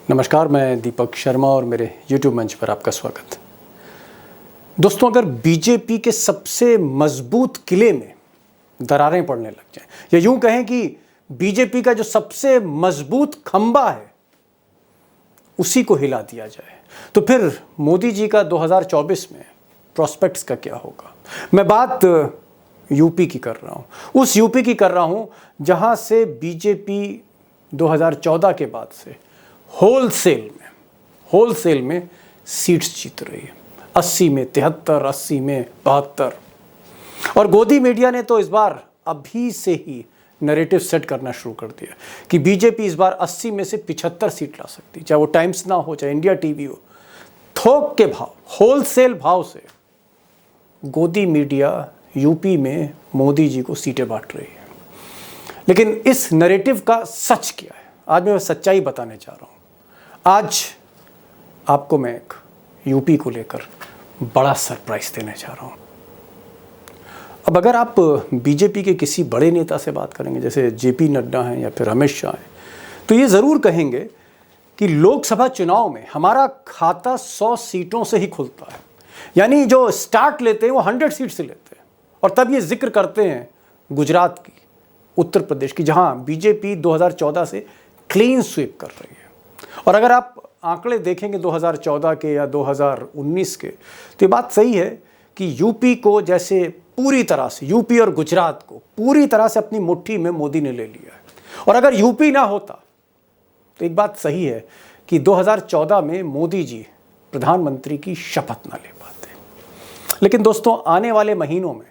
नमस्कार, मैं दीपक शर्मा और मेरे YouTube मंच पर आपका स्वागत। दोस्तों, अगर बीजेपी के सबसे मजबूत किले में दरारें पड़ने लग जाएं, या यूं कहें कि बीजेपी का जो सबसे मजबूत खंबा है उसी को हिला दिया जाए, तो फिर मोदी जी का 2024 में प्रॉस्पेक्ट्स का क्या होगा। मैं बात यूपी की कर रहा हूं, उस यूपी की कर रहा हूं जहां से बीजेपी 2014 के बाद से होलसेल में सीट्स जीत रही है। 80 में 73, 80 में 72। और गोदी मीडिया ने तो इस बार अभी से ही नैरेटिव सेट करना शुरू कर दिया कि बीजेपी इस बार 80 में से 75 सीट ला सकती, चाहे वो टाइम्स ना हो चाहे इंडिया टीवी हो। थोक के भाव, होलसेल भाव से गोदी मीडिया यूपी में मोदी जी को सीटें बांट रही है। लेकिन इस नैरेटिव का सच क्या है, आज मैं सच्चाई बताने जा रहा हूं। आज आपको मैं एक यूपी को लेकर बड़ा सरप्राइज देने जा रहा हूं। अब अगर आप बीजेपी के किसी बड़े नेता से बात करेंगे, जैसे जेपी नड्डा हैं या फिर अमित शाह हैं, तो ये ज़रूर कहेंगे कि लोकसभा चुनाव में हमारा खाता 100 सीटों से ही खुलता है। यानी जो स्टार्ट लेते हैं वो 100 सीट से लेते हैं। और तब ये जिक्र करते हैं गुजरात की, उत्तर प्रदेश की, जहां बीजेपी 2014 से क्लीन स्वीप कर रही है। और अगर आप आंकड़े देखेंगे 2014 के या 2019 के, तो ये बात सही है कि यूपी को जैसे पूरी तरह से, यूपी और गुजरात को पूरी तरह से अपनी मुट्ठी में मोदी ने ले लिया है। और अगर यूपी ना होता तो एक बात सही है कि 2014 में मोदी जी प्रधानमंत्री की शपथ ना ले पाते। लेकिन दोस्तों, आने वाले महीनों में,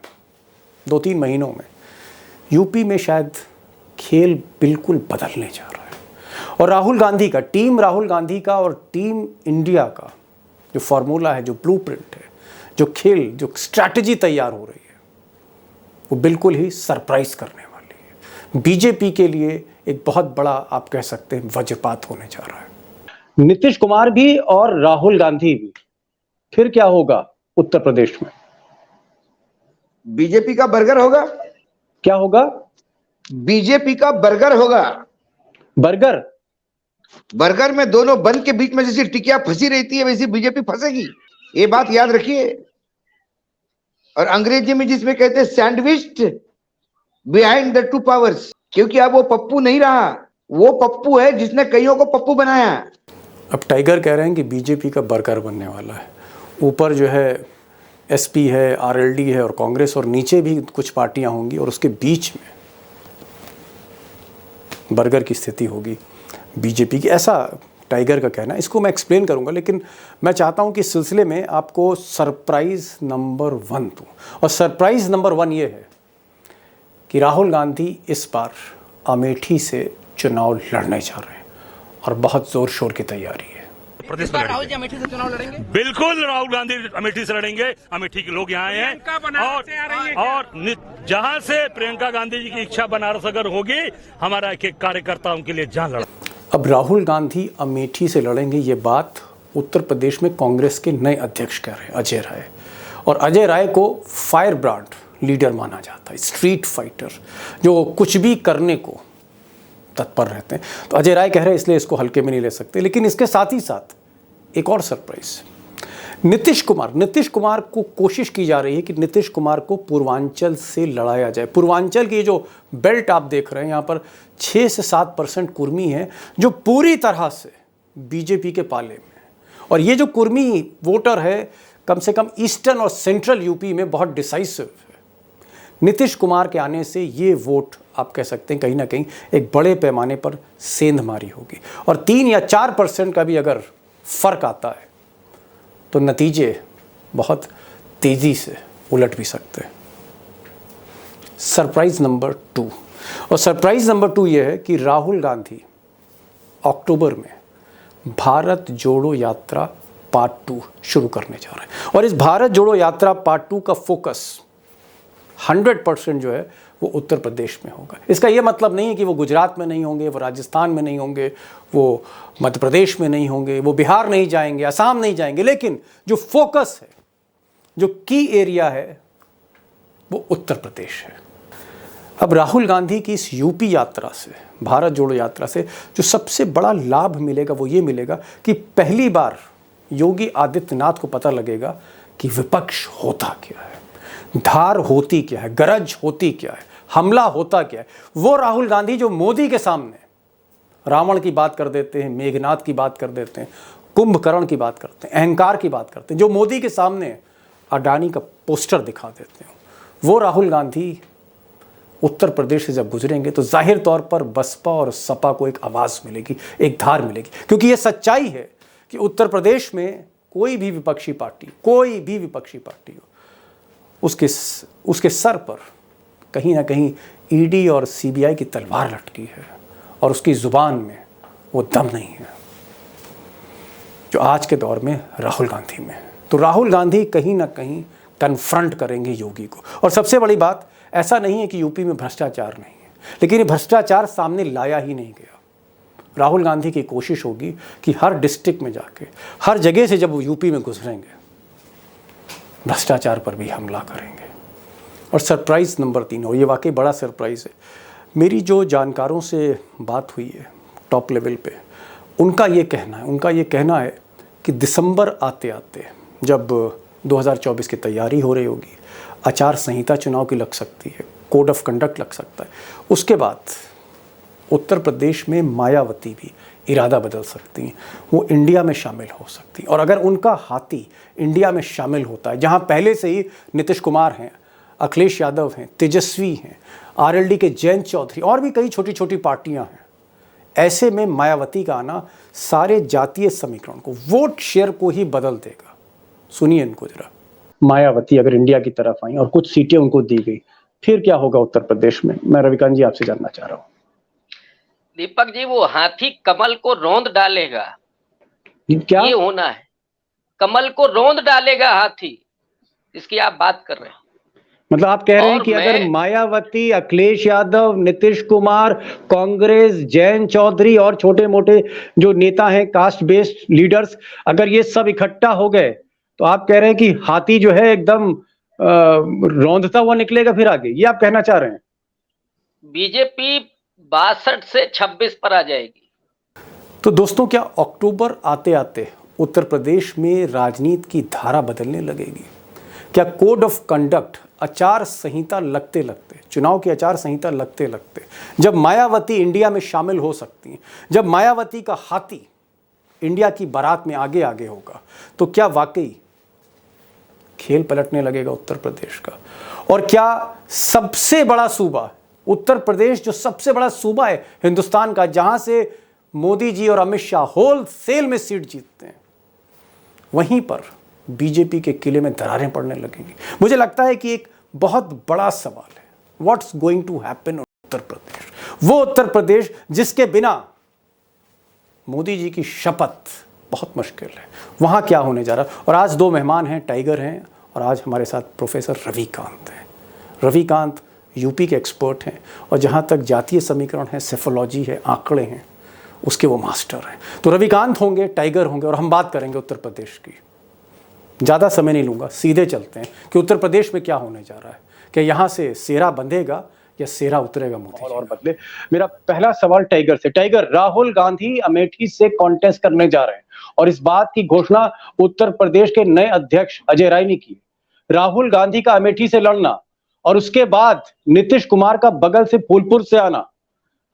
2-3 महीनों में यूपी में शायद खेल बिल्कुल बदलने जा रहा है। और राहुल गांधी का, टीम राहुल गांधी का और टीम इंडिया का जो फॉर्मूला है, जो ब्लूप्रिंट है, जो खेल, जो स्ट्रैटेजी तैयार हो रही है, वो बिल्कुल ही सरप्राइज करने वाली है। बीजेपी के लिए एक बहुत बड़ा, आप कह सकते हैं, वज्रपात होने जा रहा है। नीतीश कुमार भी और राहुल गांधी भी। फिर क्या होगा उत्तर प्रदेश में? बीजेपी का बर्गर होगा। क्या होगा? बीजेपी का बर्गर होगा। बर्गर में दोनों बन के बीच में जैसी टिकिया फंसी रहती है, वैसी बीजेपी फंसेगी। ये बात याद रखिए। और अंग्रेजी में जिसमें कहते हैं sandwiched behind the two powers, क्योंकि अब वो पप्पू नहीं रहा, वो पप्पू है जिसने कईयों को पप्पू बनाया। अब टाइगर कह रहे हैं कि बीजेपी का बर्गर बनने वाला है। ऊपर जो है एसपी है, आरएलडी है और कांग्रेस, और नीचे भी कुछ पार्टियां होंगी, और उसके बीच में बर्गर की स्थिति होगी बीजेपी की, ऐसा टाइगर का कहना है। इसको मैं एक्सप्लेन करूंगा, लेकिन मैं चाहता हूं कि इस सिलसिले में आपको सरप्राइज नंबर 1 दूं। और सरप्राइज नंबर 1 ये है कि राहुल गांधी इस बार अमेठी से चुनाव लड़ने जा रहे हैं और बहुत जोर शोर की तैयारी है। प्रदेश में राहुल जी अमेठी से चुनाव लड़ेंगे? बिल्कुल, राहुल गांधी अमेठी से लड़ेंगे। अमेठी के लोग यहाँ हैं और जहाँ से प्रियंका गांधी जी की इच्छा बनारस अगर होगी, हमारा एक एक कार्यकर्ताओं के लिए जान लड़ा। अब राहुल गांधी अमेठी से लड़ेंगे, ये बात उत्तर प्रदेश में कांग्रेस के नए अध्यक्ष कह रहे हैं, अजय राय। और अजय राय को फायर ब्रांड लीडर माना जाता है, स्ट्रीट फाइटर, जो कुछ भी करने को तत्पर रहते हैं। तो अजय राय कह रहे हैं, इसलिए इसको हल्के में नहीं ले सकते। लेकिन इसके साथ ही साथ एक और सरप्राइज, नीतीश कुमार को कोशिश की जा रही है कि नीतीश कुमार को पूर्वांचल से लड़ाया जाए। पूर्वांचल की जो बेल्ट आप देख रहे हैं, यहाँ पर 6 से 7% कुर्मी है जो पूरी तरह से बीजेपी के पाले में है। और ये जो कुर्मी वोटर है, कम से कम ईस्टर्न और सेंट्रल यूपी में बहुत डिसाइसिव है। नीतीश कुमार के आने से ये वोट, आप कह सकते हैं, कहीं ना कहीं एक बड़े पैमाने पर सेंधमारी होगी। और 3 या 4% का भी अगर फर्क आता है तो नतीजे बहुत तेजी से उलट भी सकते हैं। सरप्राइज नंबर 2, और सरप्राइज नंबर 2 यह है कि राहुल गांधी अक्टूबर में भारत जोड़ो यात्रा पार्ट 2 शुरू करने जा रहे हैं। और इस भारत जोड़ो यात्रा पार्ट 2 का फोकस 100% जो है वो उत्तर प्रदेश में होगा। इसका ये मतलब नहीं है कि वो गुजरात में नहीं होंगे, वो राजस्थान में नहीं होंगे, वो मध्य प्रदेश में नहीं होंगे, वो बिहार नहीं जाएंगे, असम नहीं जाएंगे। लेकिन जो फोकस है, जो की एरिया है, वो उत्तर प्रदेश है। अब राहुल गांधी की इस यूपी यात्रा से, भारत जोड़ो यात्रा से जो सबसे बड़ा लाभ मिलेगा वो ये मिलेगा कि पहली बार योगी आदित्यनाथ को पता लगेगा कि विपक्ष होता क्या है, धार होती क्या है, गरज होती क्या है, हमला होता क्या है। वो राहुल गांधी जो मोदी के सामने रावण की बात कर देते हैं, मेघनाथ की बात कर देते हैं, कुंभकर्ण की बात करते हैं, अहंकार की बात करते हैं, जो मोदी के सामने अडानी का पोस्टर दिखा देते हैं, वो राहुल गांधी उत्तर प्रदेश से जब गुजरेंगे तो जाहिर तौर पर बसपा और सपा को एक आवाज़ मिलेगी, एक धार मिलेगी। क्योंकि ये सच्चाई है कि उत्तर प्रदेश में कोई भी विपक्षी पार्टी हो, उसके सर पर कहीं ना कहीं ईडी और सीबीआई की तलवार लटकी है और उसकी ज़ुबान में वो दम नहीं है जो आज के दौर में राहुल गांधी में। तो राहुल गांधी कहीं ना कहीं कन्फ्रंट करेंगे योगी को। और सबसे बड़ी बात, ऐसा नहीं है कि यूपी में भ्रष्टाचार नहीं है, लेकिन ये भ्रष्टाचार सामने लाया ही नहीं गया। राहुल गांधी की कोशिश होगी कि हर डिस्ट्रिक्ट में जाके, हर जगह से जब वो यूपी में गुजरेंगे, भ्रष्टाचार पर भी हमला करेंगे। और सरप्राइज़ नंबर 3, और ये वाकई बड़ा सरप्राइज़ है, मेरी जो जानकारों से बात हुई है टॉप लेवल पे, उनका ये कहना है कि दिसंबर आते आते जब 2024 की तैयारी हो रही होगी, आचार संहिता चुनाव की लग सकती है, कोड ऑफ कंडक्ट लग सकता है, उसके बाद उत्तर प्रदेश में मायावती भी इरादा बदल सकती हैं, वो इंडिया में शामिल हो सकती हैं। और अगर उनका हाथी इंडिया में शामिल होता है, जहां पहले से ही नीतीश कुमार हैं, अखिलेश यादव हैं, तेजस्वी हैं, आरएलडी के जयंत चौधरी और भी कई छोटी छोटी पार्टियां हैं, ऐसे में मायावती का आना सारे जातीय समीकरण को, वोट शेयर को ही बदल देगा। सुनिए इनको जरा। मायावती अगर इंडिया की तरफ आई और कुछ सीटें उनको दी गई, फिर क्या होगा उत्तर प्रदेश में? मैं रविकांत जी आपसे जानना चाह रहा हूँ। दीपक जी, वो हाथी कमल को रौंद डालेगा, क्या ये होना है। कमल को रौंद डालेगा हाथी, इसकी आप बात कर रहे हैं। मतलब आप कह रहे हैं कि अगर मायावती, अखिलेश यादव, नीतीश कुमार, कांग्रेस, जयंत चौधरी और छोटे मोटे जो नेता हैं, कास्ट बेस्ड लीडर्स, अगर ये सब इकट्ठा हो गए तो आप कह रहे हैं कि हाथी जो है एकदम रौंदता हुआ निकलेगा फिर आगे, ये आप कहना चाह रहे हैं? बीजेपी 62 से 26 पर आ जाएगी। तो दोस्तों, क्या अक्टूबर आते आते उत्तर प्रदेश में राजनीति की धारा बदलने लगेगी? क्या कोड ऑफ कंडक्ट, आचार संहिता लगते लगते, चुनाव की आचार संहिता लगते लगते, जब मायावती इंडिया में शामिल हो सकती हैं, जब मायावती का हाथी इंडिया की बारात में आगे आगे होगा, तो क्या वाकई खेल पलटने लगेगा उत्तर प्रदेश का? और क्या सबसे बड़ा सूबा उत्तर प्रदेश, जो सबसे बड़ा सूबा है हिंदुस्तान का, जहां से मोदी जी और अमित शाह होलसेल में सीट जीतते हैं, वहीं पर बीजेपी के किले में दरारें पड़ने लगेंगी? मुझे लगता है कि एक बहुत बड़ा सवाल है, what's going to happen Uttar Pradesh, वो उत्तर प्रदेश जिसके बिना मोदी जी की शपथ बहुत मुश्किल है, वहां क्या होने जा रहा। और आज दो मेहमान हैं, टाइगर हैं, और आज हमारे साथ प्रोफेसर रविकांत हैं। रविकांत यूपी के एक्सपर्ट हैं और जहां तक जातीय समीकरण है, सेफोलॉजी है, आंकड़े हैं, उसके वो मास्टर हैं। तो रविकांत होंगे, टाइगर होंगे, और हम बात करेंगे उत्तर प्रदेश की। ज़्यादा समय नहीं लूँगा, सीधे चलते हैं कि उत्तर प्रदेश में क्या होने जा रहा है, कि यहाँ से सेरा बंधेगा या सेरा उतरेगा मोदी और बदले। मेरा पहला सवाल टाइगर से। टाइगर, राहुल गांधी अमेठी से कॉन्टेस्ट करने जा रहे हैं और इस बात की घोषणा उत्तर प्रदेश के नए अध्यक्ष अजय राय ने की। राहुल गांधी का अमेठी से लड़ना और उसके बाद नीतीश कुमार का बगल से फूलपुर से आना,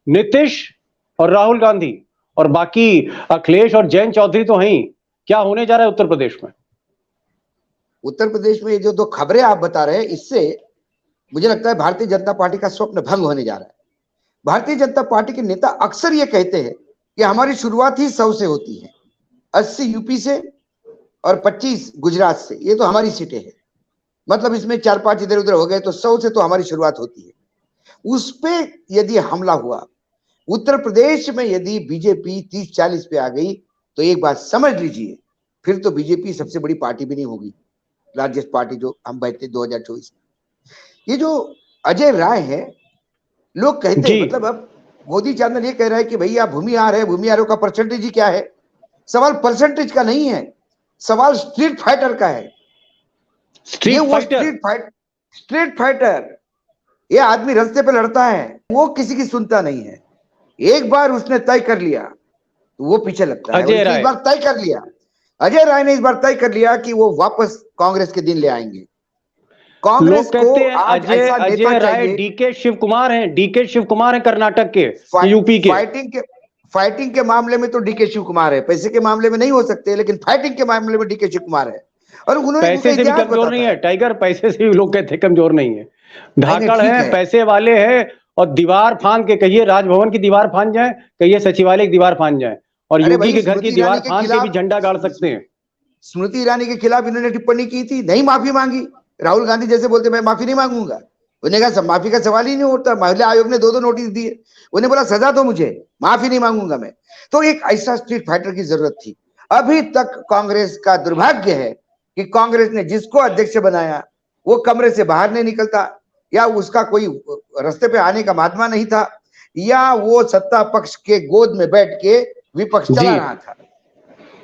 नीतीश और राहुल गांधी और बाकी अखिलेश और जयंत चौधरी तो हैं, क्या होने जा रहा है उत्तर प्रदेश में? उत्तर प्रदेश में ये जो दो खबरें आप बता रहे हैं, इससे मुझे लगता है भारतीय जनता पार्टी का स्वप्न भंग होने जा रहा है। भारतीय जनता पार्टी के नेता अक्सर ये कहते हैं कि हमारी शुरुआत ही 100 से होती है, 80 यूपी से और 25 गुजरात से, ये तो हमारी सीटें हैं। मतलब इसमें 4-5 इधर उधर हो गए तो 100 से तो हमारी शुरुआत होती है। उस पे यदि हमला हुआ, उत्तर प्रदेश में यदि बीजेपी 30-40 पे आ गई, तो एक बात समझ लीजिए, फिर तो बीजेपी सबसे बड़ी पार्टी भी नहीं होगी, लार्जेस्ट पार्टी जो हम बैठते 2024 में। ये जो अजय राय है, लोग कहते हैं, मतलब अब मोदी चैनल ये कह रहा है कि भैया भूमिहार है, भूमिहारों का परसेंटेज ही क्या है। सवाल परसेंटेज का नहीं है, सवाल स्ट्रीट फाइटर का है। स्ट्रीट फाइटर ये आदमी रास्ते पे लड़ता है, वो किसी की सुनता नहीं है। एक बार उसने तय कर लिया तो वो पीछे लगता है। अजय राय इस बार तय कर लिया, अजय राय ने इस बार तय कर लिया कि वो वापस कांग्रेस के दिन ले आएंगे। कांग्रेस लोग कहते हैं आज ऐसा अजय नेता राय चाहिए। डीके शिव कुमार हैं, डीके शिव कुमार हैं कर्नाटक के, यूपी के। फाइटिंग के मामले में तो डीके शिव कुमार है, पैसे के मामले में नहीं हो सकते, लेकिन फाइटिंग के मामले में डीके शिव कुमार है। और उन्होंने पैसे से भी कमजोर नहीं है टाइगर, पैसे से भी लोग कहते हैं कमजोर नहीं है, धाकड़ है, पैसे वाले हैं। और दीवार फांद के, कहिए राजभवन की दीवार फांद जाए, कहिए सचिवालय की दीवार फांद जाए, और योगी के घर की दीवार फांद के भी झंडा गाड़ सकते हैं। स्मृति ईरानी के खिलाफ इन्होंने टिप्पणी की थी, नहीं माफी मांगी। राहुल गांधी जैसे बोलते मैं माफी नहीं मांगूंगा, उन्होंने कहा माफी का सवाल ही नहीं उठता। महिला आयोग ने 2 नोटिस दिए, उन्हें बोला सजा दो मुझे, माफी नहीं मांगूंगा मैं। तो एक ऐसा स्ट्रीट फाइटर की जरूरत थी। अभी तक कांग्रेस का दुर्भाग्य है कि कांग्रेस ने जिसको अध्यक्ष बनाया वो कमरे से बाहर नहीं निकलता, या उसका कोई रास्ते पे आने का माध्यम नहीं था, या वो सत्ता पक्ष के गोद में बैठ के विपक्ष चला रहा था।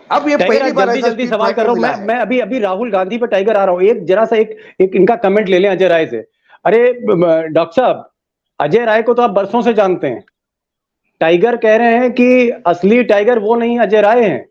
अब ये पहली बार जल्दी सवाल कर रहा हूं मैं अभी राहुल गांधी पर टाइगर आ रहा हूं। एक जरा सा एक इनका कमेंट ले लें अजय राय से। अरे डॉक्टर साहब, अजय राय को तो आप बरसों से जानते हैं। टाइगर कह रहे हैं कि असली टाइगर वो नहीं अजय राय हैं,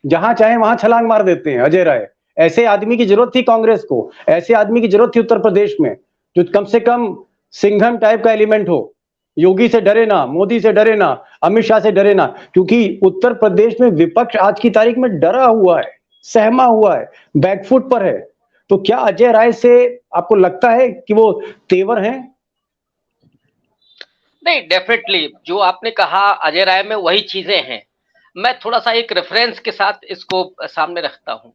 जहां चाहे वहां छलांग मार देते हैं अजय राय। ऐसे आदमी की जरूरत थी कांग्रेस को, ऐसे आदमी की जरूरत थी उत्तर प्रदेश में, जो कम से कम सिंघम टाइप का एलिमेंट हो। योगी से डरे ना, मोदी से डरे ना, अमित शाह से डरे ना, क्योंकि उत्तर प्रदेश में विपक्ष आज की तारीख में डरा हुआ है, सहमा हुआ है, बैकफुट पर है। तो क्या अजय राय से आपको लगता है कि वो तेवर हैं? नहीं, डेफिनेटली जो आपने कहा अजय राय में वही चीजें हैं। मैं थोड़ा सा एक रेफरेंस के साथ इसको सामने रखता हूं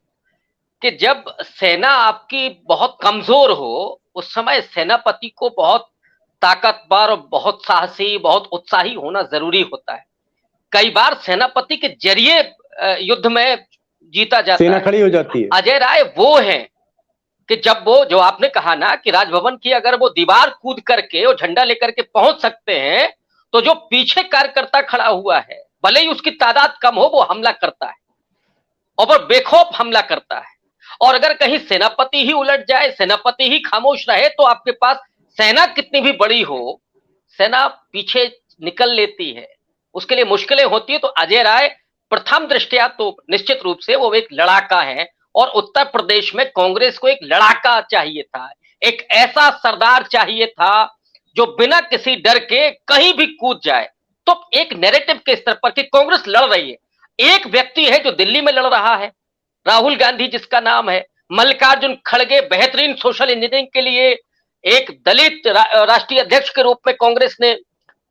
कि जब सेना आपकी बहुत कमजोर हो, उस समय सेनापति को बहुत ताकतवर और बहुत साहसी, बहुत उत्साही होना जरूरी होता है। कई बार सेनापति के जरिए युद्ध में जीता जाता है, सेना खड़ी हो जाती है। अजय राय वो हैं कि जब वो, जो आपने कहा ना कि राजभवन की अगर वो दीवार कूद करके और झंडा लेकर के पहुंच सकते हैं, तो जो पीछे कार्यकर्ता खड़ा हुआ है, भले ही उसकी तादाद कम हो, वो हमला करता है और वो बेखौफ हमला करता है। और अगर कहीं सेनापति ही उलट जाए, सेनापति ही खामोश रहे, तो आपके पास सेना कितनी भी बड़ी हो, सेना पीछे निकल लेती है, उसके लिए मुश्किलें होती है। तो अजय राय प्रथम दृष्टया तो निश्चित रूप से वो एक लड़ाका है, और उत्तर प्रदेश में कांग्रेस को एक लड़ाका चाहिए था, एक ऐसा सरदार चाहिए था जो बिना किसी डर के कहीं भी कूद जाए। तो एक नैरेटिव के स्तर पर कि कांग्रेस लड़ रही है, एक व्यक्ति है जो दिल्ली में लड़ रहा है, राहुल गांधी जिसका नाम है, मल्लिकार्जुन खड़गे बेहतरीन सोशल इंजीनियरिंग के लिए एक दलित राष्ट्रीय अध्यक्ष के रूप में कांग्रेस ने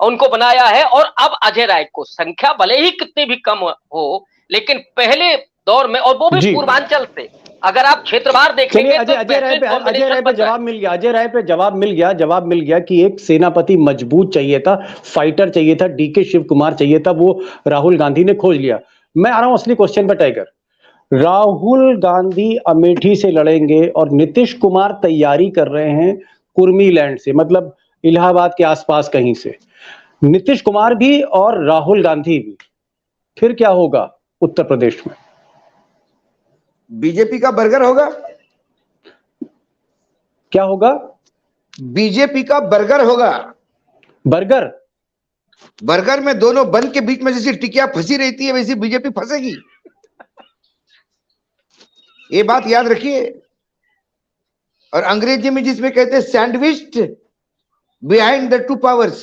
उनको बनाया है। और अब अजय राय को संख्या भले ही कितनी भी कम हो, लेकिन पहले दौर में, और वो भी पूर्वांचल से, अगर आप क्षेत्रवार देखेंगे तो अजय राय पे जवाब मिल गया, अजय राय पे जवाब मिल गया कि एक सेनापति मजबूत चाहिए था, फाइटर चाहिए था, डीके शिव कुमार चाहिए था, वो राहुल गांधी ने खोज लिया। मैं आ रहा हूं असली क्वेश्चन पर टाइगर। राहुल गांधी अमेठी से लड़ेंगे और नीतीश कुमार तैयारी कर रहे हैं कुर्मी लैंड से, मतलब इलाहाबाद के आसपास कहीं से। नीतीश कुमार भी और राहुल गांधी भी, फिर क्या होगा उत्तर प्रदेश में? बीजेपी का बर्गर होगा। क्या होगा? बीजेपी का बर्गर होगा। बर्गर में दोनों बन के बीच में जैसी टिकिया फंसी रहती है, वैसी बीजेपी फंसेगी। ये बात याद रखिए। और अंग्रेजी में जिसमें कहते हैं sandwiched behind the two powers,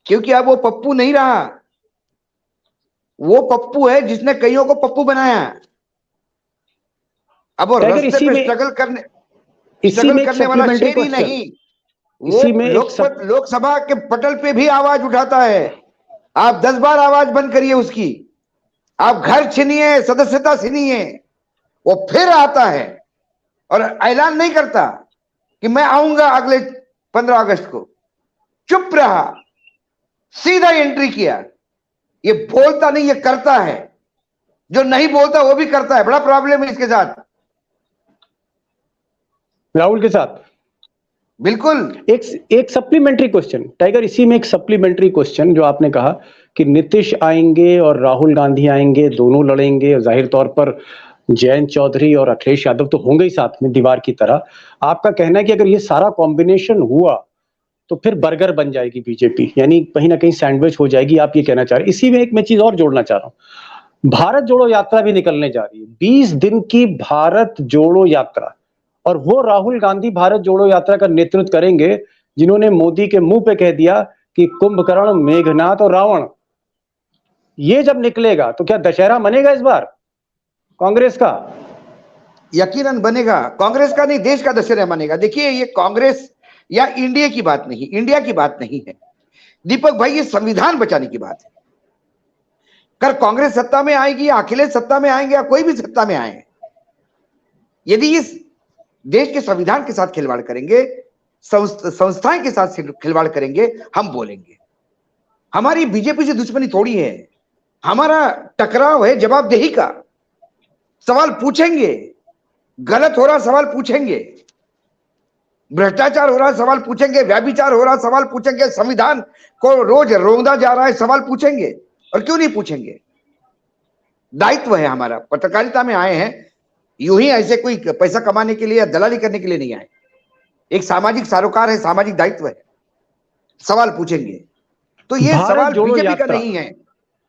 क्योंकि अब वो पप्पू नहीं रहा, वो पप्पू है जिसने कईयों को पप्पू बनाया। अब वो रास्ते पे स्ट्रगल करने वाला शेर ही नहीं, वो लोकसभा के पटल पे भी आवाज उठाता है। आप 10 बार आवाज बंद करिए उसकी, आप घर छीनिए, सदस्यता छीनिए, वो फिर आता है और ऐलान नहीं करता कि मैं आऊंगा अगले 15 अगस्त को। चुप रहा, सीधा एंट्री किया। ये बोलता नहीं, ये करता है। जो नहीं बोलता वो भी करता है। बड़ा प्रॉब्लम है इसके साथ, राहुल के साथ। बिल्कुल। एक सप्लीमेंट्री क्वेश्चन टाइगर, इसी में एक सप्लीमेंट्री क्वेश्चन, जो आपने कहा कि नीतीश आएंगे और राहुल गांधी आएंगे, दोनों लड़ेंगे, जाहिर तौर पर जयंत चौधरी और अखिलेश यादव तो होंगे ही साथ में दीवार की तरह। आपका कहना है कि अगर ये सारा कॉम्बिनेशन हुआ तो फिर बर्गर बन जाएगी बीजेपी, यानी कहीं ना कहीं सैंडविच हो जाएगी, आप ये कहना चाह रहे हैं। इसी में एक मैं चीज और जोड़ना चाह रहा हूं, भारत जोड़ो यात्रा भी निकलने जा रही है, 20 दिन की भारत जोड़ो यात्रा, और वो राहुल गांधी भारत जोड़ो यात्रा का नेतृत्व करेंगे जिन्होंने मोदी के मुंह पे कह दिया कि कुंभकर्ण, मेघनाथ और रावण, ये जब निकलेगा तो क्या दशहरा मनेगा इस बार कांग्रेस का? यकीनन बनेगा। कांग्रेस का नहीं, देश का दशहरा मानेगा। देखिए, ये कांग्रेस या इंडिया की बात नहीं, इंडिया की बात नहीं है दीपक भाई, ये संविधान बचाने की बात है। कर कांग्रेस सत्ता में आएगी या अखिलेश सत्ता में आएंगे या कोई भी सत्ता में आए, यदि इस देश के संविधान के साथ खिलवाड़ करेंगे, संस्थाएं के साथ खिलवाड़ करेंगे, हम बोलेंगे। हमारी बीजेपी से दुश्मनी थोड़ी है, हमारा टकराव है जवाबदेही का। सवाल पूछेंगे, गलत हो रहा सवाल पूछेंगे, भ्रष्टाचार हो रहा है सवाल पूछेंगे, व्यभिचार हो रहा सवाल पूछेंगे, संविधान को रोज रोंदा जा रहा है सवाल पूछेंगे। और क्यों नहीं पूछेंगे? दायित्व है हमारा। पत्रकारिता में आए हैं, यूं ही ऐसे कोई पैसा कमाने के लिए या दलाली करने के लिए नहीं आए। एक सामाजिक सरोकार है, सामाजिक दायित्व है, सवाल पूछेंगे। तो ये सवाल बीजेपी का नहीं है,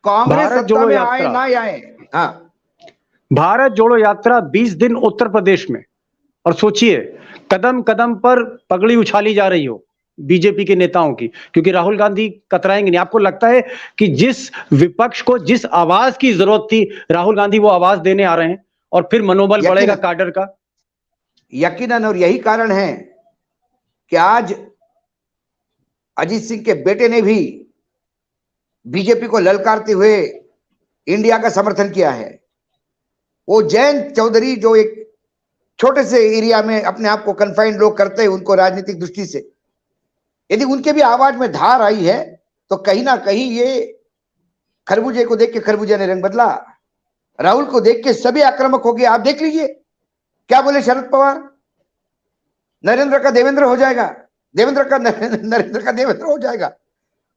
कांग्रेस सत्ता में आए ना आए। हाँ, भारत जोड़ो यात्रा 20 दिन उत्तर प्रदेश में, और सोचिए कदम कदम पर पगड़ी उछाली जा रही हो बीजेपी के नेताओं की, क्योंकि राहुल गांधी कतराएंगे नहीं। आपको लगता है कि जिस विपक्ष को जिस आवाज की जरूरत थी, राहुल गांधी वो आवाज देने आ रहे हैं और फिर मनोबल बढ़ेगा काडर का? यकीनन। और यही कारण है कि आज अजीत सिंह के बेटे ने भी बीजेपी को ललकारते हुए इंडिया का समर्थन किया है। वो जयंत चौधरी, जो एक छोटे से एरिया में अपने आप को कन्फाइंड लोग करते हैं, उनको राजनीतिक दृष्टि से यदि उनके भी आवाज में धार आई है, तो कहीं ना कहीं ये खरबूजे को देख के खरबूजे ने रंग बदला, राहुल को देख के सभी आक्रामक हो गए। आप देख लीजिए क्या बोले शरद पवार, नरेंद्र का देवेंद्र हो जाएगा, देवेंद्र का नरेंद्र का देवेंद्र हो जाएगा।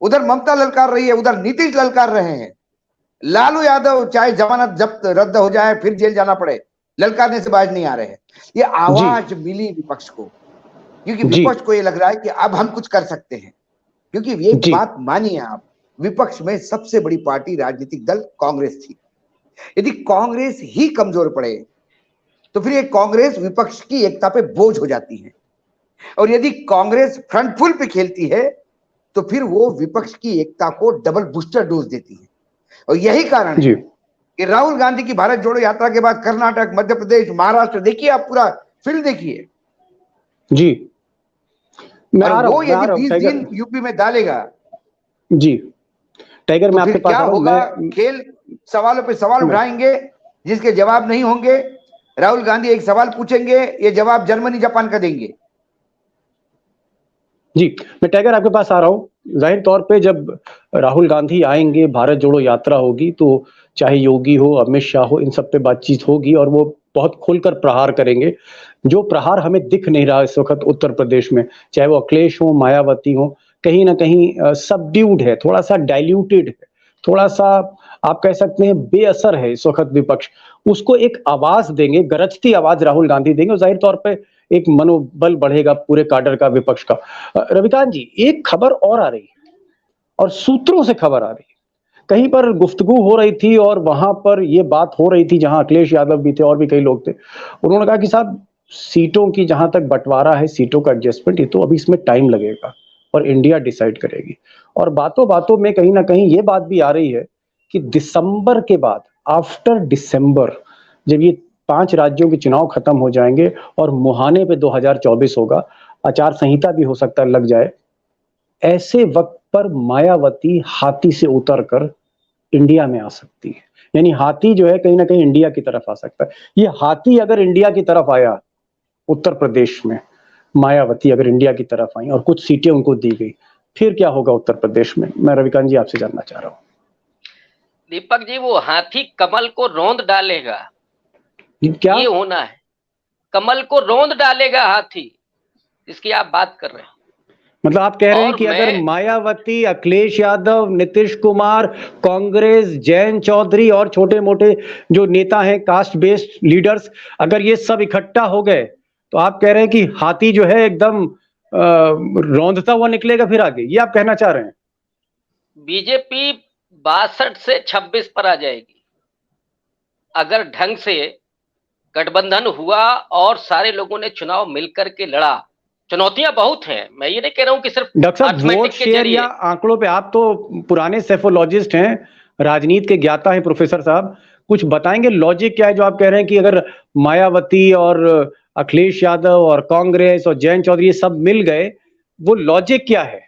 उधर ममता ललकार रही है, उधर नीतीश ललकार रहे हैं। लालू यादव चाहे जमानत जब्त रद्द हो जाए, फिर जेल जाना पड़े, ललकारने से बाज नहीं आ रहे हैं। ये आवाज मिली विपक्ष को, क्योंकि विपक्ष को ये लग रहा है कि अब हम कुछ कर सकते हैं। क्योंकि ये बात मानिए आप, विपक्ष में सबसे बड़ी पार्टी राजनीतिक दल कांग्रेस थी। यदि कांग्रेस ही कमजोर पड़े तो फिर ये कांग्रेस विपक्ष की एकता पे बोझ हो जाती है, और यदि कांग्रेस फ्रंट फुल पे खेलती है तो फिर वो विपक्ष की एकता को डबल बूस्टर डोज देती है। और यही कारण है कि राहुल गांधी की भारत जोड़ो यात्रा के बाद कर्नाटक, मध्य प्रदेश, महाराष्ट्र, देखिए आप पूरा फील्ड देखिए जी। वो यदि 20 दिन यूपी में डालेगा जी, टाइगर, मैं आपके पास क्या होगा? खेल सवालों पे सवाल उठाएंगे जिसके जवाब नहीं होंगे। राहुल गांधी एक सवाल पूछेंगे, ये जवाब जर्मनी जापान का देंगे। जी, मैं टाइगर आपके पास आ रहा हूं। जाहिर तौर पे जब राहुल गांधी आएंगे, भारत जोड़ो यात्रा होगी, तो चाहे योगी हो, अमित शाह हो, इन सब पे बातचीत होगी और वो बहुत खुलकर प्रहार करेंगे। जो प्रहार हमें दिख नहीं रहा इस वक्त उत्तर प्रदेश में, चाहे वो अखिलेश हो, मायावती हो, कहीं ना कहीं सबड्यूड है, थोड़ा सा डाइल्यूटेड है, थोड़ा सा आप कह सकते हैं बेअसर है इस वक्त विपक्ष। उसको एक आवाज देंगे, गरजती आवाज राहुल गांधी देंगे, और जाहिर तौर पे एक मनोबल बढ़ेगा पूरे काडर का, विपक्ष का। रविकांत जी, एक खबर और आ रही है और सूत्रों से खबर आ रही है, कहीं पर गुफ्तगू हो रही थी और वहां पर ये बात हो रही थी जहां अखिलेश यादव भी थे और भी कई लोग थे। उन्होंने कहा कि साहब, सीटों की जहां तक बंटवारा है, सीटों का एडजस्टमेंट, ये तो अभी इसमें टाइम लगेगा और इंडिया डिसाइड करेगी। और बातों बातों में कहीं ना कहीं ये बात भी आ रही है कि दिसंबर के बाद, आफ्टर दिसंबर, जब ये 5 राज्यों के चुनाव खत्म हो जाएंगे और मुहाने पे 2024 होगा, आचार संहिता भी हो सकता है लग जाए, ऐसे वक्त पर मायावती हाथी से उतरकर इंडिया में आ सकती है। यानी हाथी जो है कहीं ना कहीं इंडिया की तरफ आ सकता है। ये हाथी अगर इंडिया की तरफ आया, उत्तर प्रदेश में मायावती अगर इंडिया की तरफ आई और कुछ सीटें उनको दी गई, फिर क्या होगा उत्तर प्रदेश में? मैं रविकांत जी आपसे जानना चाह रहा हूँ। दीपक जी, वो हाथी कमल को रौंद डालेगा, क्या ये होना है। कमल को रौंद डालेगा हाथी, इसकी आप बात कर रहे हैं। मतलब आप कह रहे हैं कि अगर मायावती, अखिलेश यादव, नीतीश कुमार, कांग्रेस, जयंत चौधरी और छोटे मोटे जो नेता हैं, कास्ट बेस्ड लीडर्स, अगर ये सब इकट्ठा हो गए तो आप कह रहे हैं कि हाथी जो है एकदम रौंदता हुआ निकलेगा फिर आगे, ये आप कहना चाह रहे हैं? बीजेपी 62 से 26 पर आ जाएगी अगर ढंग से गठबंधन हुआ और सारे लोगों ने चुनाव मिलकर के लड़ा। चुनौतियां बहुत हैं, मैं ये नहीं कह रहा हूं कि सिर्फ डॉक्टर साहब, वोट शेयर या आंकड़ों पे, आप तो पुराने सेफोलॉजिस्ट हैं, राजनीति के ज्ञाता हैं प्रोफेसर साहब, कुछ बताएंगे लॉजिक क्या है जो आप कह रहे हैं कि अगर मायावती और अखिलेश यादव और कांग्रेस और जयंत चौधरी ये सब मिल गए, वो लॉजिक क्या है,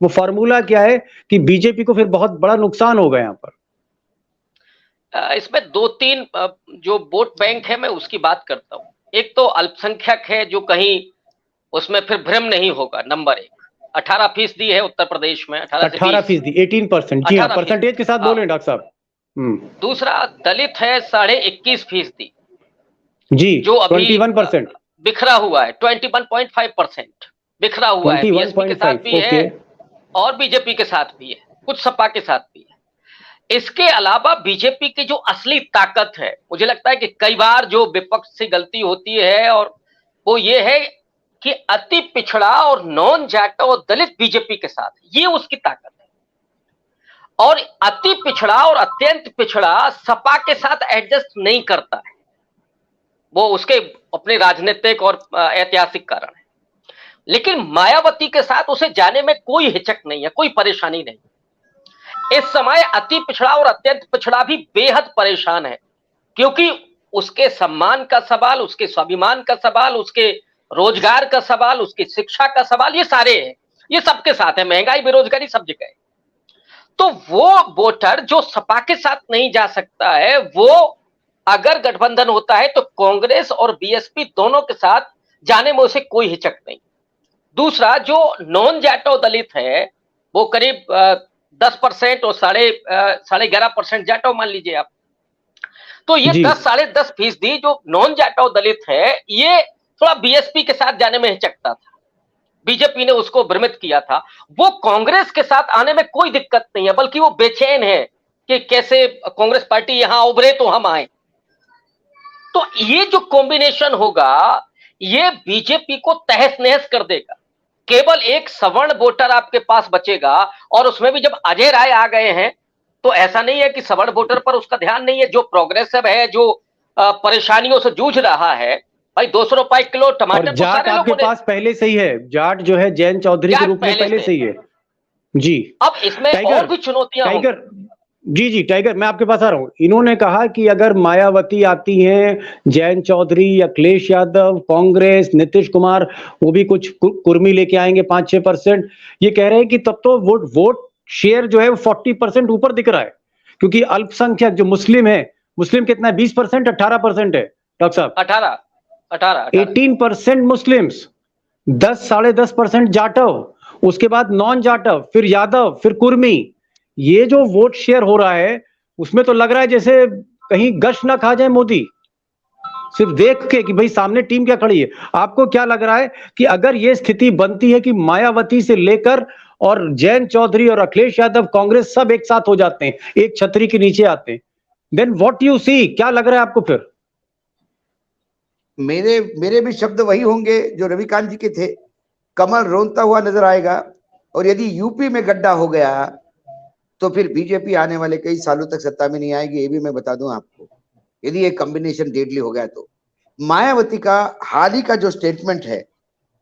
वो फॉर्मूला क्या है कि बीजेपी को फिर बहुत बड़ा नुकसान होगा यहाँ पर? इसमें 2-3 जो वोट बैंक है मैं उसकी बात करता हूं। एक तो अल्पसंख्यक है जो कहीं उसमें फिर भ्रम नहीं होगा। नंबर 1 18% है उत्तर प्रदेश में, 18%, 18%, जी हाँ, परसेंटेज के साथ बोले डॉक्टर साहब। दूसरा दलित है 21.5% जी, जो अभी 21% बिखरा हुआ है, 21.5% बिखरा हुआ है, बीएसपी के साथ भी है और बीजेपी के साथ भी है, कुछ सपा के साथ भी है। इसके अलावा बीजेपी की जो असली ताकत है, मुझे लगता है कि कई बार जो विपक्ष से गलती होती है और वो ये है कि अति पिछड़ा और नॉन जाट और दलित बीजेपी के साथ, ये उसकी ताकत है। और अति पिछड़ा और अत्यंत पिछड़ा सपा के साथ एडजस्ट नहीं करता है, वो उसके अपने राजनीतिक और ऐतिहासिक कारण है। लेकिन मायावती के साथ उसे जाने में कोई हिचक नहीं है, कोई परेशानी नहीं। इस समय अति पिछड़ा और अत्यंत पिछड़ा भी बेहद परेशान है, क्योंकि उसके सम्मान का सवाल, उसके स्वाभिमान का सवाल, उसके रोजगार का सवाल, उसकी शिक्षा का सवाल, ये सारे हैं, ये सबके साथ है, महंगाई बेरोजगारी सब जगह है। तो वो वोटर जो सपा के साथ नहीं जा सकता है, वो अगर गठबंधन होता है तो कांग्रेस और बीएसपी दोनों के साथ जाने में उसे कोई हिचक नहीं। दूसरा, जो नॉन जाटो दलित है वो करीब 10% और 11.5% जाटो मान लीजिए आप, तो ये 10-10.5% जो नॉन जाटो दलित है, ये थोड़ा बीएसपी के साथ जाने में हिचकता था, बीजेपी ने उसको भ्रमित किया था। वो कांग्रेस के साथ आने में कोई दिक्कत नहीं है, बल्कि वो बेचैन है कि कैसे कांग्रेस पार्टी यहां उभरे तो हम आए। तो ये जो कॉम्बिनेशन होगा, ये बीजेपी को तहस नहस कर देगा। केवल एक सवर्ण वोटर आपके पास बचेगा, और उसमें भी जब अजय राय आ गए हैं तो ऐसा नहीं है कि सवर्ण वोटर पर उसका ध्यान नहीं है। जो प्रोग्रेसिव है, जो परेशानियों से जूझ रहा है, भाई 200 रुपए किलो टमाटर, जाट आपके पास पहले से ही है, जाट जो है जयंत चौधरी के रूप में पहले से ही है जी। अब इसमें और भी चुनौतियां होंगी। जी टाइगर, मैं आपके पास आ रहा हूं। इन्होंने कहा कि अगर मायावती आती हैं, जयंत चौधरी, अखिलेश यादव, कांग्रेस, नीतीश कुमार, वो भी कुछ कुर्मी लेके आएंगे 5-6%, ये कह रहे हैं कि तब तो वोट शेयर जो है वो 40% ऊपर दिख रहा है, क्योंकि अल्पसंख्यक जो मुस्लिम है, मुस्लिम कितना है, 20%, 18% है डॉक्टर साहब? 18% मुस्लिम्स, 10-10.5% जाटव, उसके बाद नॉन जाटव, फिर यादव, फिर कुर्मी। ये जो वोट शेयर हो रहा है, उसमें तो लग रहा है जैसे कहीं गश ना खा जाए मोदी, सिर्फ देख के कि भाई सामने टीम क्या खड़ी है। आपको क्या लग रहा है कि अगर ये स्थिति बनती है कि मायावती से लेकर और जयंत चौधरी और अखिलेश यादव, कांग्रेस सब एक साथ हो जाते हैं, एक छतरी के नीचे आते हैं, देन व्हाट यू सी, क्या लग रहा है आपको फिर? मेरे भी शब्द वही होंगे जो रविकांत जी के थे, कमल रोनता हुआ नजर आएगा। और यदि यूपी में गड्ढा हो गया तो फिर बीजेपी आने वाले कई सालों तक सत्ता में नहीं आएगी, ये भी मैं बता दूं आपको, यदि ये कॉम्बिनेशन डेडली हो गया तो। मायावती का हाल ही का जो स्टेटमेंट है,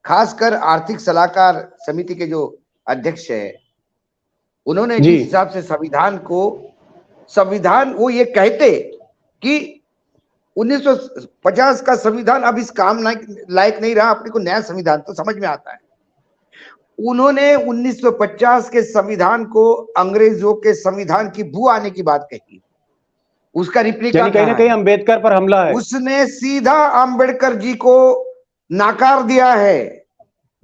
खासकर आर्थिक सलाहकार समिति के जो अध्यक्ष है, उन्होंने जिस हिसाब से संविधान वो ये कहते कि 1950 का संविधान अब इस काम लायक नहीं रहा, अपने को नया संविधान तो समझ में आता है। उन्होंने 1950 के संविधान को अंग्रेजों के संविधान की बू आने की बात कही, उसका रिप्लिका कहीं ना कहीं अंबेडकर पर हमला है। उसने सीधा अंबेडकर जी को नाकार दिया है,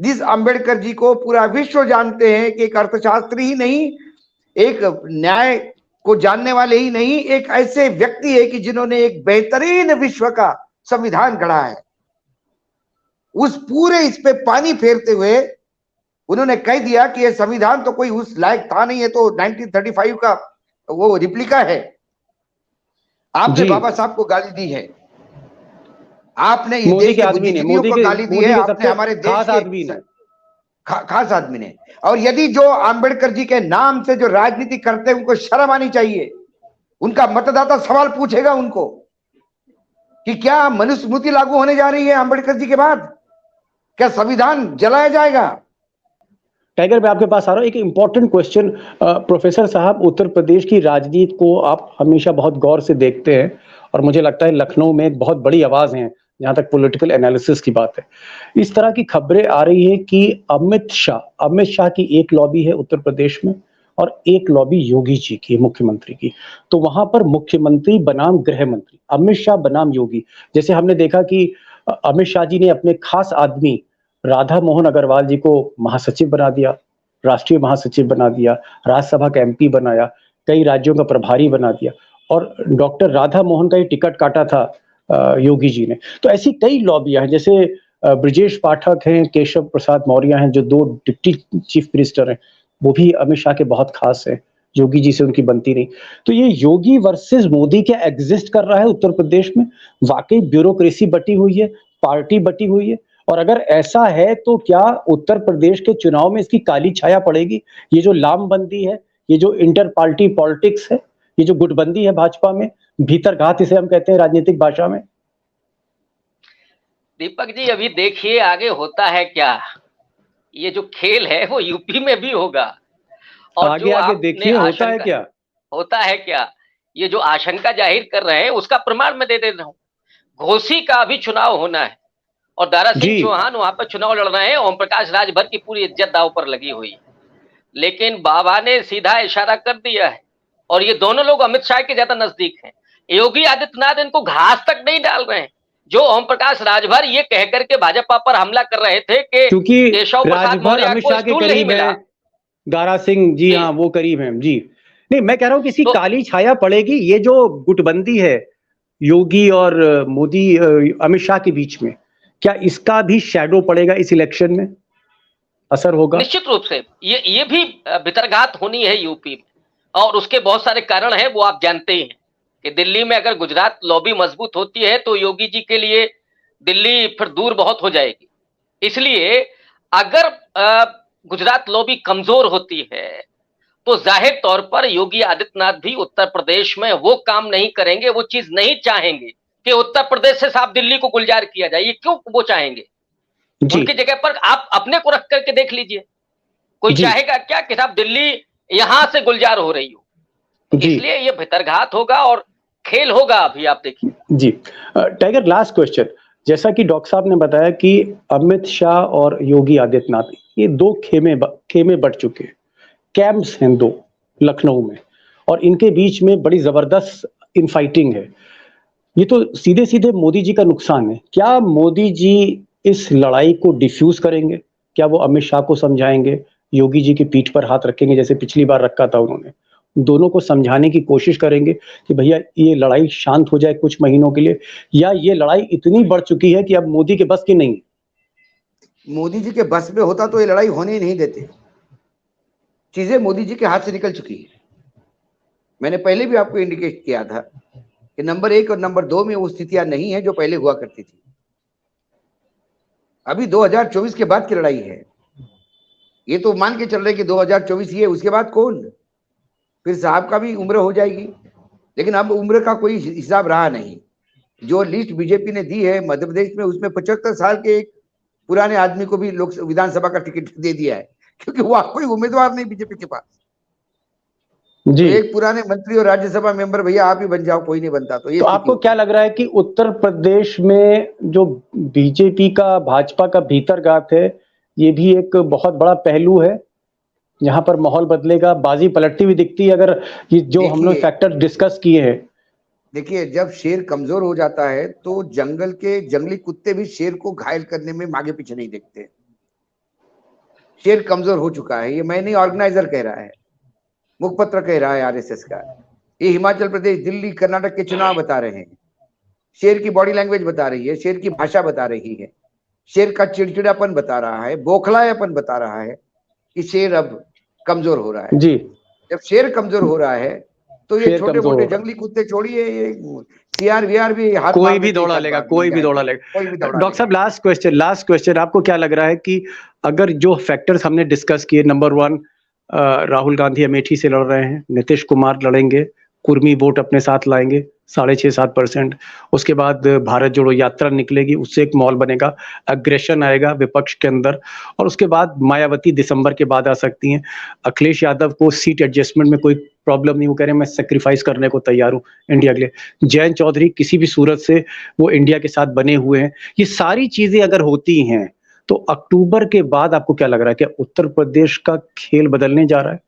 जिस अंबेडकर जी को पूरा विश्व जानते हैं कि एक अर्थशास्त्री ही नहीं, एक न्याय को जानने वाले ही नहीं, एक ऐसे व्यक्ति है कि जिन्होंने एक बेहतरीन विश्व का संविधान गढ़ा है। उस पूरे इस पे पानी फेरते हुए उन्होंने कह दिया कि ये संविधान तो कोई उस लायक था नहीं, है तो 1935 का वो रिप्लिका है। आपने जी। बाबा साहब को गाली दी है, आपने ये मोदी देश के के आदमी ने, बुद्धिजीवियों को गाली दी है, आपने सबसे हमारे देश खास के आदमी ने। खास आदमी ने। और यदि जो आंबेडकर जी के नाम से जो राजनीति करते हैं उनको शर्म आनी चाहिए। उनका मतदाता सवाल पूछेगा उनको कि क्या मनुस्मृति लागू होने जा रही है आंबेडकर जी के बाद? क्या संविधान जलाया जाएगा? टाइगर, मैं आपके पास आ रहा हूँ। एक इंपॉर्टेंट क्वेश्चन प्रोफेसर साहब, उत्तर प्रदेश की राजनीति को आप हमेशा बहुत गौर से देखते हैं और मुझे लगता है लखनऊ में एक बहुत बड़ी आवाज है जहां तक पॉलिटिकल एनालिसिस की बात है। इस तरह की खबरें आ रही है कि अमित शाह की एक लॉबी है उत्तर प्रदेश में और एक लॉबी योगी जी की, मुख्यमंत्री की। तो वहां पर मुख्यमंत्री बनाम गृह मंत्री, अमित शाह बनाम योगी। जैसे हमने देखा कि अमित शाह जी ने अपने खास आदमी राधा मोहन अग्रवाल जी को महासचिव बना दिया, राष्ट्रीय महासचिव बना दिया, राज्यसभा का एमपी बनाया, कई राज्यों का प्रभारी बना दिया और डॉक्टर राधा मोहन का ही टिकट काटा था योगी जी ने। तो ऐसी कई लॉबियां हैं, जैसे ब्रजेश पाठक हैं, केशव प्रसाद मौर्य हैं, जो 2 डिप्टी चीफ मिनिस्टर हैं, वो भी अमित शाह के बहुत खास हैं। योगी जी से उनकी बनती नहीं। तो ये योगी वर्सेस मोदी क्या एग्जिस्ट कर रहा है उत्तर प्रदेश में? वाकई ब्यूरोक्रेसी बटी हुई है, पार्टी बटी हुई है? और अगर ऐसा है तो क्या उत्तर प्रदेश के चुनाव में इसकी काली छाया पड़ेगी? ये जो लामबंदी है, ये जो इंटर पार्टी पॉलिटिक्स है, ये जो गुटबंदी है भाजपा में, भीतरघात इसे हम कहते हैं राजनीतिक भाषा में। दीपक जी, अभी देखिए आगे होता है क्या। ये जो खेल है वो यूपी में भी होगा। और आगे आगे देखिए होता है क्या। होता है क्या, ये जो आशंका जाहिर कर रहे हैं उसका प्रमाण मैं दे देता हूँ। घोसी का अभी चुनाव होना है और दारा सिंह चौहान वहां पर चुनाव लड़ रहे हैं। ओम प्रकाश राजभर की पूरी इज्जत दांव पर लगी हुई है, लेकिन बाबा ने सीधा इशारा कर दिया है और ये दोनों लोग अमित शाह के ज्यादा नजदीक हैं। योगी आदित्यनाथ इनको घास तक नहीं डाल रहे हैं। जो ओम प्रकाश राजभर ये कह करके भाजपा पर हमला कर रहे थे कि केशव प्रसाद मौर्य अमित को शाह के स्टूल नहीं करीब मिला। है, दारा सिंह जी, हाँ वो करीब हैं जी। नहीं, मैं कह रहा हूं कि इसकी काली छाया पड़ेगी। ये जो गुटबंदी है योगी और मोदी, अमित शाह के बीच में, क्या इसका भी शैडो पड़ेगा इस इलेक्शन में, असर होगा? निश्चित रूप से ये भी भितरघात होनी है यूपी में और उसके बहुत सारे कारण हैं, वो आप जानते ही हैं कि दिल्ली में अगर गुजरात लॉबी मजबूत होती है तो योगी जी के लिए दिल्ली फिर दूर बहुत हो जाएगी। इसलिए अगर गुजरात लॉबी कमजोर होती है तो जाहिर तौर पर योगी आदित्यनाथ भी उत्तर प्रदेश में वो काम नहीं करेंगे, वो चीज नहीं चाहेंगे कि उत्तर प्रदेश से साफ दिल्ली को गुलजार किया जाए। ये क्यों वो चाहेंगे? उनकी जगह पर आप अपने को रख करके देख लीजिए, कोई चाहेगा क्या कि साहब दिल्ली यहां से गुलजार हो रही हो? इसलिए ये भितरघात होगा और खेल होगा, अभी आप देखिए जी। Tiger, last question. जैसा कि डॉक्टर साहब ने बताया कि अमित शाह और योगी आदित्यनाथ ये 2 खेमे बढ़ चुके हैं, कैंप्स हैं 2 लखनऊ में, और इनके बीच में बड़ी जबरदस्त इनफाइटिंग है। ये तो सीधे सीधे मोदी जी का नुकसान है। क्या मोदी जी इस लड़ाई को डिफ्यूज करेंगे? क्या वो अमित शाह को समझाएंगे, योगी जी की पीठ पर हाथ रखेंगे जैसे पिछली बार रखा था उन्होंने, दोनों को समझाने की कोशिश करेंगे कि भैया ये लड़ाई शांत हो जाए कुछ महीनों के लिए, या ये लड़ाई इतनी बढ़ चुकी है कि अब मोदी के बस की नहीं? मोदी जी के बस में होता तो ये लड़ाई होने ही नहीं देते। चीजें मोदी जी के हाथ से निकल चुकी है। मैंने पहले भी आपको इंडिकेट किया था कि नंबर 1 और नंबर 2 में वो स्थितियां नहीं है जो पहले हुआ करती थी। अभी 2024 के बाद की लड़ाई है। ये तो मान के चल रहे कि 2024 ही है, उसके बाद कौन? फिर साहब का भी उम्र हो जाएगी। लेकिन अब उम्र का कोई हिसाब रहा नहीं। जो लिस्ट बीजेपी ने दी है मध्य प्रदेश में, उसमें 75 साल के एक पुराने आदमी को भी लोक विधानसभा का टिकट दे दिया है, क्योंकि वहां कोई उम्मीदवार नहीं बीजेपी के पास जी। तो एक पुराने मंत्री और राज्यसभा मेंबर, भैया आप ही बन जाओ, कोई नहीं बनता। तो ये तो आपको क्या लग रहा है कि उत्तर प्रदेश में जो बीजेपी का भाजपा का भीतरघात है, ये भी एक बहुत बड़ा पहलू है जहां पर माहौल बदलेगा, बाजी पलटती हुई दिखती है? अगर ये जो हम लोग फैक्टर डिस्कस किए हैं, देखिए जब शेर कमजोर हो जाता है तो जंगल के जंगली कुत्ते भी शेर को घायल करने में आगे पीछे नहीं देखते। शेर कमजोर हो चुका है। ये मैं नहीं, ऑर्गेनाइजर कह रहा है, मुखपत्र कह रहा है आरएसएस का। ये हिमाचल प्रदेश, दिल्ली, कर्नाटक के चुनाव बता रहे हैं। शेर की बॉडी लैंग्वेज बता रही है, शेर की भाषा बता रही है, शेर का चिड़चिड़ापन बता रहा है, बौखलायापन बता रहा है। कि शेर अब कमजोर हो रहा है। जी, जब शेर कमजोर हो रहा है तो ये शेर छोटे कमजोर मोटे हो रहा है। जंगली कुत्ते छोड़िए, ये सीआर वीआर भी हाथ कोई मार भी देते दौड़ा एक आध लेगा, बार, कोई मिल भी दौड़ा जाएगा, लेगा। कोई भी दौड़ा डॉक्टर साहब, लेगा। लास्ट क्वेश्चन, आपको क्या लग रहा है कि अगर जो फैक्टर्स हमने डिस्कस किए, नंबर 1 राहुल गांधी अमेठी से लड़ रहे हैं, नीतीश कुमार लड़ेंगे, कुर्मी वोट अपने साथ लाएंगे 6.5-7%, उसके बाद भारत जोड़ो यात्रा निकलेगी, उससे एक मॉल बनेगा, अग्रेशन आएगा विपक्ष के अंदर, और उसके बाद मायावती दिसंबर के बाद आ सकती हैं। अखिलेश यादव को सीट एडजस्टमेंट में कोई प्रॉब्लम नहीं, वो कह रहे हैं मैं सेक्रीफाइस करने को तैयार हूँ इंडिया के लिए। जयंत चौधरी किसी भी सूरत से वो इंडिया के साथ बने हुए हैं। ये सारी चीजें अगर होती हैं तो अक्टूबर के बाद आपको क्या लग रहा है कि उत्तर प्रदेश का खेल बदलने जा रहा है?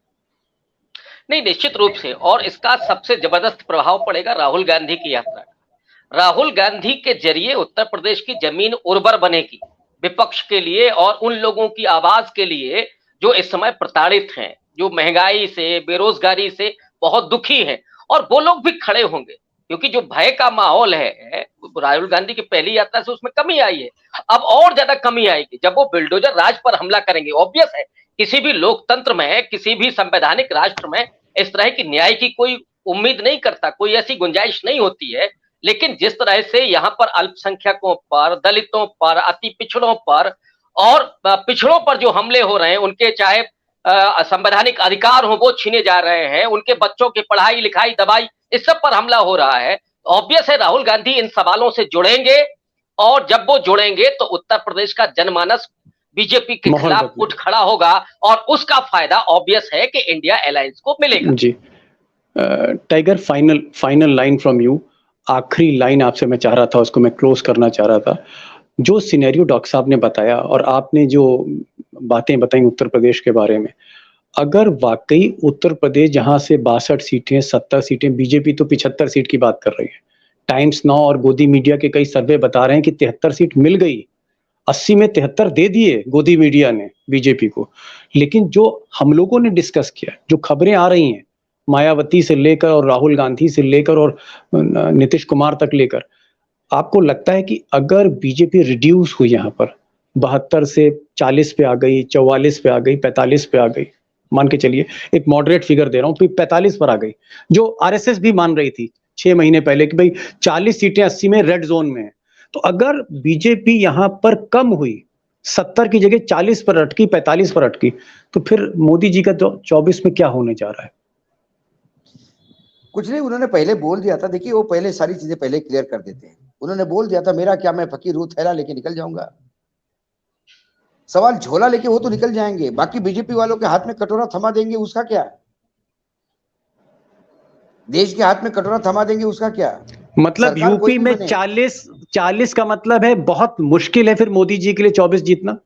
नहीं, निश्चित रूप से, और इसका सबसे जबरदस्त प्रभाव पड़ेगा राहुल गांधी की यात्रा का। राहुल गांधी के जरिए उत्तर प्रदेश की जमीन उर्वर बनेगी विपक्ष के लिए और उन लोगों की आवाज के लिए जो इस समय प्रताड़ित हैं, जो महंगाई से, बेरोजगारी से बहुत दुखी हैं, और वो लोग भी खड़े होंगे, क्योंकि जो भय का माहौल है राहुल गांधी की पहली यात्रा से उसमें कमी आई है। अब और ज्यादा कमी आएगी जब वो बिल्डोजर राज पर हमला करेंगे। ऑब्वियस है, किसी भी लोकतंत्र में, किसी भी संवैधानिक राष्ट्र में इस तरह की न्याय की कोई उम्मीद नहीं करता, कोई ऐसी गुंजाइश नहीं होती है। लेकिन जिस तरह से यहाँ पर अल्पसंख्यकों पर, दलितों पर, अति पिछड़ों पर और पिछड़ों पर जो हमले हो रहे हैं, उनके चाहे संवैधानिक अधिकार हो वो छीने जा रहे हैं, उनके बच्चों की पढ़ाई लिखाई दवाई इस सब पर हमला हो रहा है। ऑब्वियस है राहुल गांधी इन सवालों से जुड़ेंगे, और जब वो जुड़ेंगे तो उत्तर प्रदेश का जनमानस बीजेपी के खिलाफ उठ खड़ा होगा, और उसका फायदा ऑब्वियस है कि इंडिया अलायंस को मिलेगा। जी, tiger, final line from you, आखिरी लाइन आपसे मैं चाह रहा था, उसको मैं क्लोज करना चाह रहा था। जो सिनेरियो डॉक्टर साहब ने बताया और आपने जो बातें बताई उत्तर प्रदेश के बारे में, अगर वाकई उत्तर प्रदेश जहां से 62 सीटें, 70 सीटें, बीजेपी तो 75 सीट की बात कर रही है, टाइम्स नाउ और गोदी मीडिया के कई सर्वे बता रहे हैं कि 73 सीट मिल गई, 80 में 73 दे दिए गोदी मीडिया ने बीजेपी को। लेकिन जो हम लोगों ने डिस्कस किया, जो खबरें आ रही हैं मायावती से लेकर और राहुल गांधी से लेकर और नीतीश कुमार तक लेकर, आपको लगता है कि अगर बीजेपी रिड्यूस हुई यहाँ पर 72 से 40 पे आ गई, 44 पे आ गई, 45 पे आ गई, मान के चलिए, एक मॉडरेट फिगर दे रहा हूं, 45 पर आ गई, जो आरएसएस भी मान रही थी 6 महीने पहले कि भाई 40 सीटें 80 में रेड जोन में है, तो अगर बीजेपी यहां पर कम हुई, 70 की जगह 40 पर अटकी, 45 पर अटकी, तो फिर मोदी जी का 24 में क्या होने जा रहा है? कुछ नहीं, उन्होंने पहले बोल दिया था। देखिए, वो पहले सारी चीजें पहले क्लियर कर देते हैं। उन्होंने बोल दिया था, मेरा क्या, मैं फकीर हूं, थैला लेके निकल जाऊंगा। सवाल झोला लेके वो तो निकल जाएंगे, बाकी बीजेपी वालों के हाथ में कटोरा थमा देंगे, उसका क्या? देश के हाथ में कटोरा थमा देंगे, उसका क्या? मतलब यूपी में 40 का मतलब है बहुत मुश्किल है फिर मोदी जी के लिए 24 जीतना?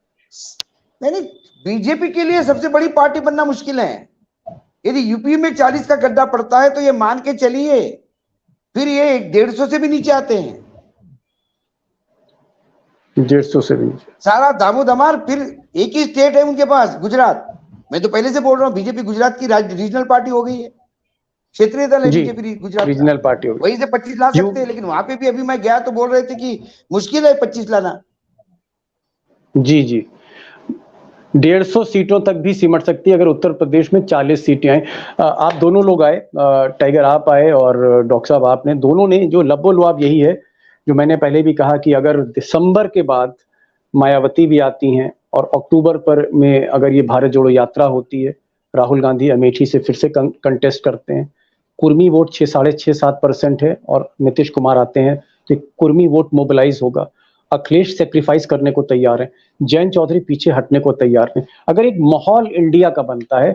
नहीं, बीजेपी के लिए सबसे बड़ी पार्टी बनना मुश्किल है। यदि यूपी में 40 का गड्ढा पड़ता है तो ये मान के चलिए फिर ये 150 से भी नीचे आते हैं। 150 से भी नीचे सारा दामोदमार, फिर एक ही स्टेट है उनके पास, गुजरात। मैं तो पहले से बोल रहा हूँ, बीजेपी गुजरात की रीजनल पार्टी हो गई है, क्षेत्रीय दल है बीजेपी गुजरात, रीजनल पार्टी हो गई। वहीं से 25 ला सकते हैं, लेकिन वहां पे भी अभी मैं गया तो बोल रहे थे कि मुश्किल है 25 लाना। जी जी, 150 सीटों तक भी सिमट सकती है अगर उत्तर प्रदेश में 40 सीटें आए। आप दोनों लोग आए, टाइगर आप आए और डॉक्टर साहब आपने, दोनों ने जो लबोलुआब यही है जो मैंने पहले भी कहा कि अगर दिसंबर के बाद मायावती भी आती हैं और अक्टूबर पर में अगर ये भारत जोड़ो यात्रा होती है, राहुल गांधी अमेठी से फिर से कंटेस्ट करते हैं, कुर्मी वोट 6.5-7% है और नीतीश कुमार आते हैं तो कुर्मी वोट मोबिलाइज होगा। अखिलेश सेक्रीफाइस करने को तैयार है, जयंत चौधरी पीछे हटने को तैयार है। अगर एक माहौल इंडिया का बनता है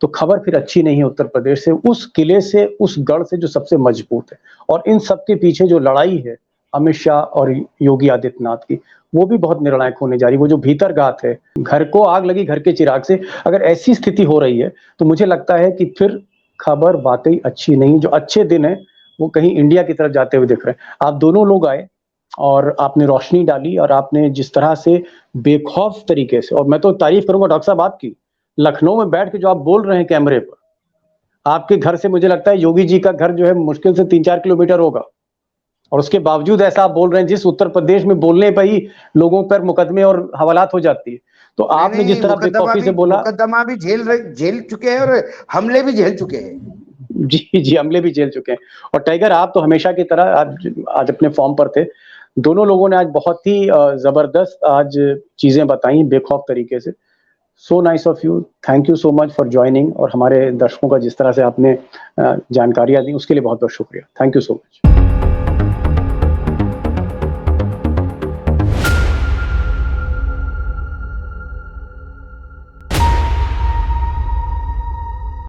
तो खबर फिर अच्छी नहीं है उत्तर प्रदेश से, उस किले से, उस गढ़ से जो सबसे मजबूत है। और इन सब के पीछे जो लड़ाई है अमित शाह और योगी आदित्यनाथ की, वो भी बहुत निर्णायक होने जा रही है। वो जो भीतर गात है, घर को आग लगी घर के चिराग से, अगर ऐसी स्थिति हो रही है तो मुझे लगता है कि फिर खबर वाकई अच्छी नहीं, जो अच्छे दिन है वो कहीं इंडिया की तरफ जाते हुए दिख रहे हैं। आप दोनों लोग आए और आपने रोशनी डाली और आपने जिस तरह से बेखौफ तरीके से, और मैं तो तारीफ करूंगा डॉक्टर साहब आपकी, लखनऊ में बैठ के जो आप बोल रहे हैं कैमरे पर, आपके घर से मुझे लगता है योगी जी का घर जो है मुश्किल से 3-4 किलोमीटर होगा, और उसके बावजूद ऐसा आप बोल रहे हैं जिस उत्तर प्रदेश में बोलने पर ही लोगों पर मुकदमे और हवालात हो जाती है। तो आपने जिस तरह बेखौफी से बोला, मुकदमा भी झेल चुके हैं और हमले भी झेल चुके हैं। जी हमले भी झेल चुके हैं। और टाइगर, आप तो हमेशा की तरह आज अपने फॉर्म पर थे। दोनों लोगों ने आज बहुत ही जबरदस्त आज चीजें बताई बेखौफ तरीके से। So nice of you, thank you so much for joining, और हमारे दर्शकों का जिस तरह से आपने जानकारियां दी उसके लिए बहुत बहुत शुक्रिया। Thank you so much.